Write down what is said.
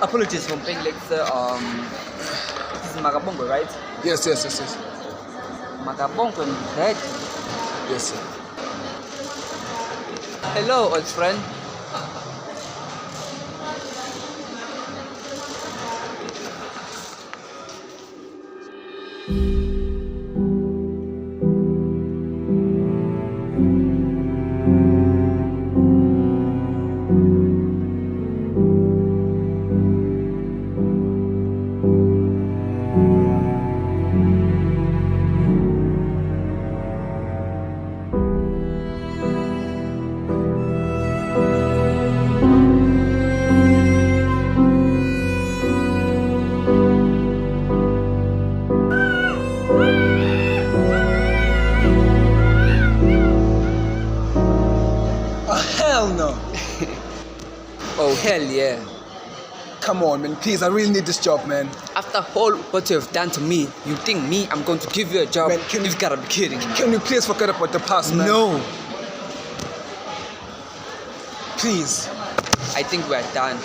Apologies for being late, sir. This is Makabongwe, right? Yes. Makabongwe, right? Yes, sir. Hello, old friend. Hell no. Oh, hell yeah. Come on, man. Please, I really need this job, man. After all what you have done to me, you think I'm going to give you a job? Man, You've gotta be kidding me. Can you please forget about the past, man? No, Please. I think we're done.